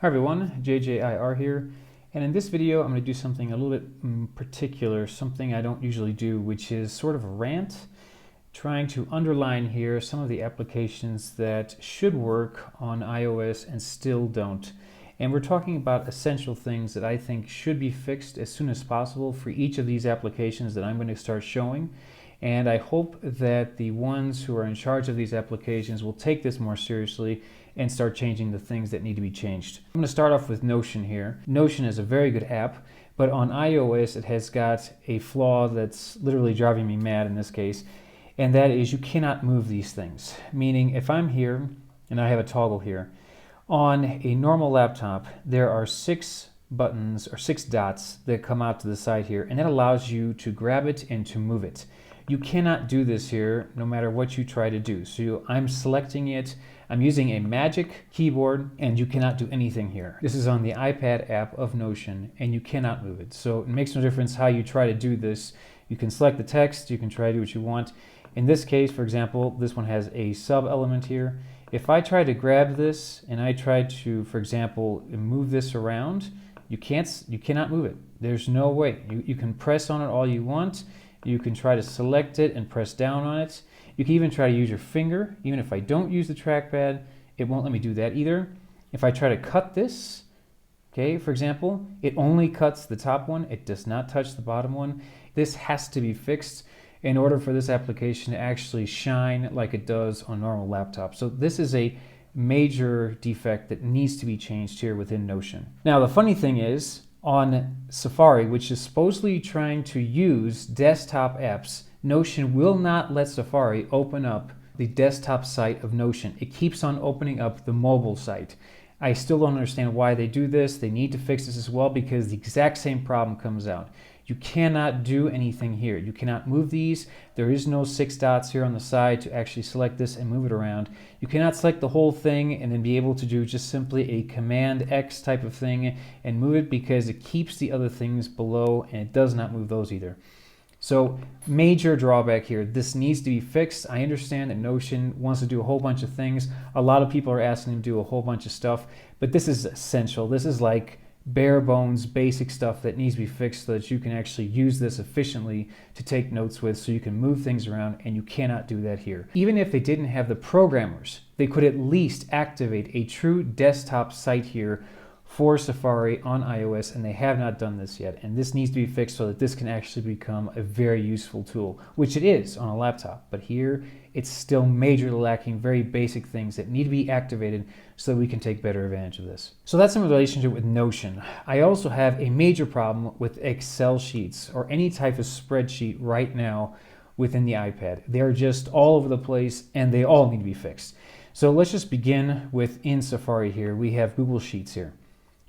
Hi everyone, JJIR here, and in this video I'm going to do something a little bit particular, something I don't usually do, which is sort of a rant, trying to underline here some of the applications that should work on iOS and still don't. And we're talking about essential things that I think should be fixed as soon as possible for each of these applications that I'm going to start showing. And I hope that the ones who are in charge of these applications will take this more seriously and start changing the things that need to be changed. I'm going to start off with Notion here. Notion is a very good app, but on iOS it has got a flaw that's literally driving me mad in this case, and that is you cannot move these things. Meaning if I'm here and I have a toggle here, on a normal laptop there are 6 buttons or 6 dots that come out to the side here, and that allows you to grab it and to move it. You cannot do this here no matter what you try to do. So I'm selecting it, I'm using a magic keyboard, and you cannot do anything here. This is on the iPad app of Notion and you cannot move it. So it makes no difference how you try to do this. You can select the text, you can try to do what you want. In this case, for example, this one has a sub element here. If I try to grab this and I try to, for example, move this around, you cannot move it. There's no way. You can press on it all you want. You can try to select it and press down on it. You can even try to use your finger. Even if I don't use the trackpad, it won't let me do that either. If I try to cut this, okay, for example, it only cuts the top one. It does not touch the bottom one. This has to be fixed in order for this application to actually shine like it does on normal laptops. So this is a major defect that needs to be changed here within Notion. Now, the funny thing is, on Safari, which is supposedly trying to use desktop apps, Notion will not let Safari open up the desktop site of Notion. It keeps on opening up the mobile site. I still don't understand why they do this. They need to fix this as well, because the exact same problem comes out. You cannot do anything here. You cannot move these. There is no 6 dots here on the side to actually select this and move it around. You cannot select the whole thing and then be able to do just simply a Command X type of thing and move it, because it keeps the other things below and it does not move those either. So major drawback here. This needs to be fixed. I understand that Notion wants to do a whole bunch of things. A lot of people are asking them to do a whole bunch of stuff, but this is essential. This is like bare bones basic stuff that needs to be fixed so that you can actually use this efficiently to take notes with, so you can move things around, and you cannot do that here. Even if they didn't have the programmers, they could at least activate a true desktop site here for Safari on iOS, and they have not done this yet. And this needs to be fixed so that this can actually become a very useful tool, which it is on a laptop. But here, it's still majorly lacking very basic things that need to be activated so that we can take better advantage of this. So that's in relationship with Notion. I also have a major problem with Excel sheets or any type of spreadsheet right now within the iPad. They're just all over the place and they all need to be fixed. So let's just begin with in Safari here. We have Google Sheets here.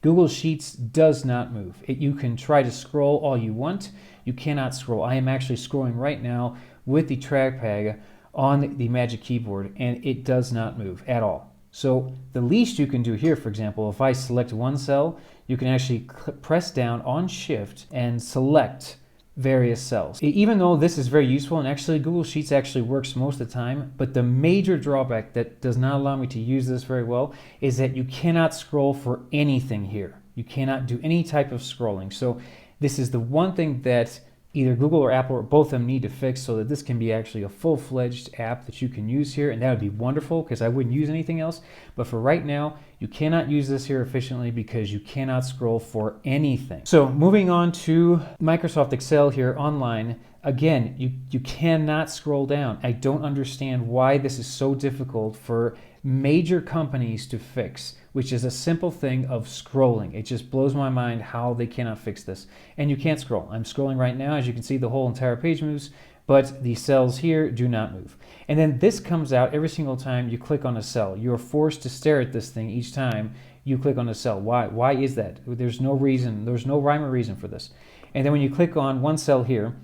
Google Sheets does not move. You can try to scroll all you want. You cannot scroll. I am actually scrolling right now with the trackpad on the Magic Keyboard, and it does not move at all. So the least you can do here, for example, if I select one cell, you can actually press down on Shift and select various cells. Even though this is very useful, and actually Google Sheets actually works most of the time, but the major drawback that does not allow me to use this very well is that you cannot scroll for anything here. You cannot do any type of scrolling. So this is the one thing that either Google or Apple or both of them need to fix, so that this can be actually a full-fledged app that you can use here, and that would be wonderful because I wouldn't use anything else. But for right now, you cannot use this here efficiently because you cannot scroll for anything. So moving on to Microsoft Excel here online, again, you cannot scroll down. I don't understand why this is so difficult for major companies to fix, which is a simple thing of scrolling. It just blows my mind how they cannot fix this. And you can't scroll. I'm scrolling right now. As you can see, the whole entire page moves, but the cells here do not move. And then this comes out every single time you click on a cell. You're forced to stare at this thing each time you click on a cell. Why? Why is that? There's no reason. There's no rhyme or reason for this. And then when you click on one cell here,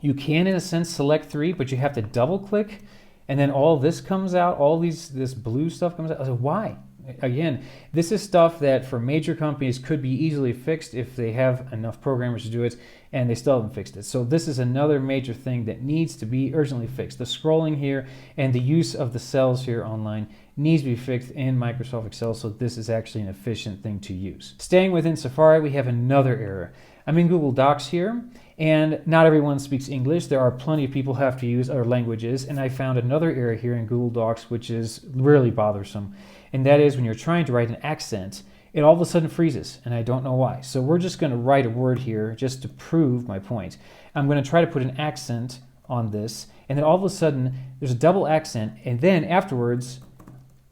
you can, in a sense, select 3, but you have to double click, and then all this comes out, this blue stuff comes out. I was like, why? Again, this is stuff that for major companies could be easily fixed if they have enough programmers to do it, and they still haven't fixed it. So this is another major thing that needs to be urgently fixed. The scrolling here and the use of the cells here online needs to be fixed in Microsoft Excel, so this is actually an efficient thing to use. Staying within Safari, we have another error. I'm in Google Docs here, and not everyone speaks English. There are plenty of people who have to use other languages, and I found another error here in Google Docs which is really bothersome, and that is when you're trying to write an accent, it all of a sudden freezes, and I don't know why. So we're just going to write a word here just to prove my point. I'm going to try to put an accent on this, and then all of a sudden there's a double accent, and then afterwards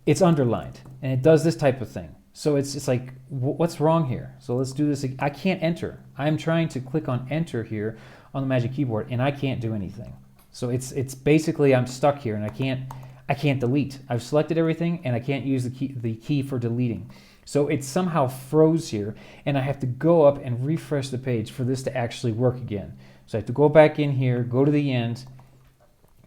it's underlined, and it does this type of thing. So it's like, what's wrong here? So let's do this. I can't enter. I'm trying to click on enter here on the Magic Keyboard, and I can't do anything. So it's basically I'm stuck here, and I can't delete. I've selected everything, and I can't use the key for deleting. So it somehow froze here, and I have to go up and refresh the page for this to actually work again. So I have to go back in here, go to the end,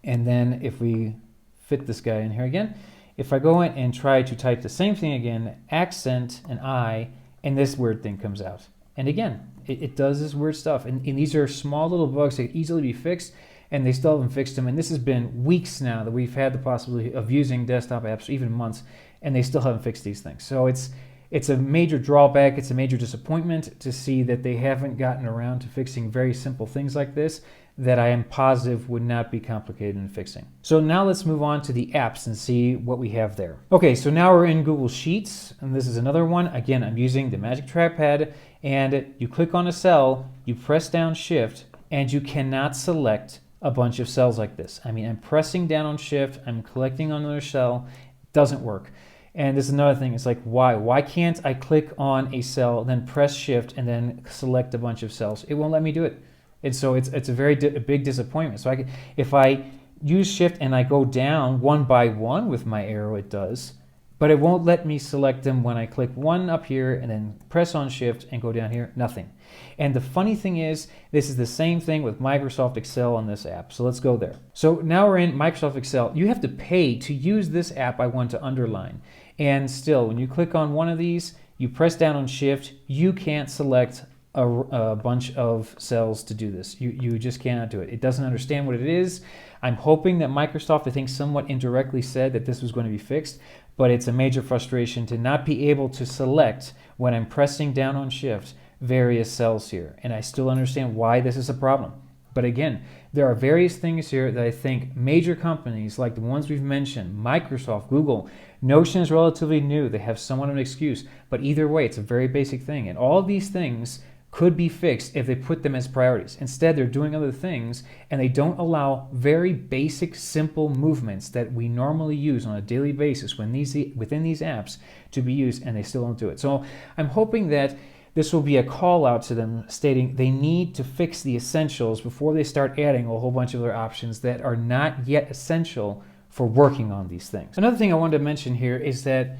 and then if we fit this guy in here again, if I go in and try to type the same thing again, accent and I, and this weird thing comes out. And again, it does this weird stuff. And these are small little bugs that can easily be fixed, and they still haven't fixed them. And this has been weeks now that we've had the possibility of using desktop apps, even months, and they still haven't fixed these things. So it's a major drawback. It's a major disappointment to see that they haven't gotten around to fixing very simple things like this that I am positive would not be complicated in fixing. So now let's move on to the apps and see what we have there. Okay, so now we're in Google Sheets, and this is another one. Again, I'm using the Magic Trackpad, and you click on a cell, you press down Shift, and you cannot select a bunch of cells like this. I mean, I'm pressing down on Shift, I'm clicking on another cell, it doesn't work. And this is another thing, it's like, why? Why can't I click on a cell, then press Shift, and then select a bunch of cells? It won't let me do it. And so it's a very big disappointment. So if I use Shift and I go down one by one with my arrow, it does, but it won't let me select them when I click one up here and then press on Shift and go down here, nothing. And the funny thing is, this is the same thing with Microsoft Excel on this app. So let's go there. So now we're in Microsoft Excel. You have to pay to use this app I want to underline. And still, when you click on one of these, you press down on Shift, you can't select a bunch of cells to do this. You just cannot do it. It doesn't understand what it is. I'm hoping that Microsoft, I think, somewhat indirectly said that this was going to be fixed, but it's a major frustration to not be able to select when I'm pressing down on Shift various cells here. And I still understand why this is a problem. But again, there are various things here that I think major companies like the ones we've mentioned, Microsoft, Google, Notion is relatively new. They have somewhat of an excuse. But either way, it's a very basic thing. And all of these things could be fixed if they put them as priorities. Instead, they're doing other things, and they don't allow very basic, simple movements that we normally use on a daily basis within these apps to be used, and they still don't do it. So I'm hoping that this will be a call out to them stating they need to fix the essentials before they start adding a whole bunch of other options that are not yet essential for working on these things. Another thing I wanted to mention here is that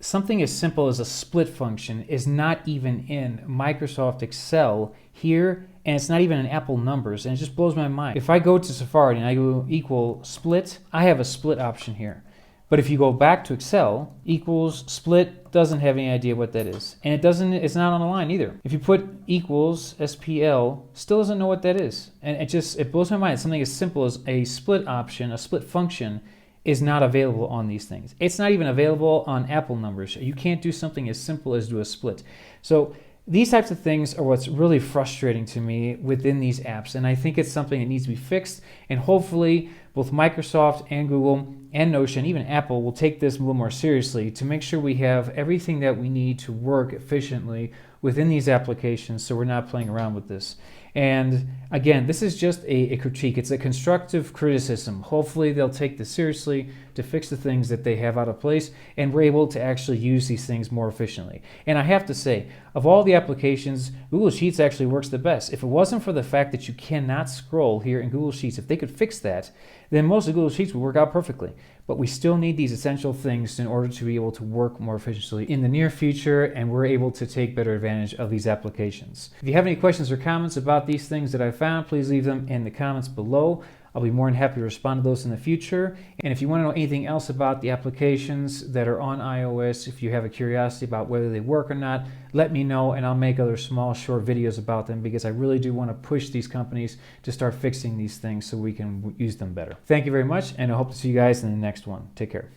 something as simple as a split function is not even in Microsoft Excel here, and it's not even in Apple numbers, and it just blows my mind. If I go to Safari and I go equal split, I have a split option here. But if you go back to Excel, equals split doesn't have any idea what that is. And it's not on the line either. If you put equals SPL, still doesn't know what that is. And it blows my mind. Something as simple as a split option, a split function, is not available on these things. It's not even available on Apple numbers. You can't do something as simple as do a split. So these types of things are what's really frustrating to me within these apps, and I think it's something that needs to be fixed, and hopefully both Microsoft and Google and Notion, even Apple, will take this a little more seriously to make sure we have everything that we need to work efficiently within these applications so we're not playing around with this. And again, this is just a critique. It's a constructive criticism. Hopefully they'll take this seriously to fix the things that they have out of place, and we're able to actually use these things more efficiently. And I have to say, of all the applications, Google Sheets actually works the best. If it wasn't for the fact that you cannot scroll here in Google Sheets, if they could fix that, then most of Google Sheets would work out perfectly. But we still need these essential things in order to be able to work more efficiently in the near future, and we're able to take better advantage of these applications. If you have any questions or comments about these things that I found, please leave them in the comments below. I'll be more than happy to respond to those in the future. And if you want to know anything else about the applications that are on iOS, if you have a curiosity about whether they work or not, let me know, and I'll make other small, short videos about them, because I really do want to push these companies to start fixing these things so we can use them better. Thank you very much, and I hope to see you guys in the next one. Take care.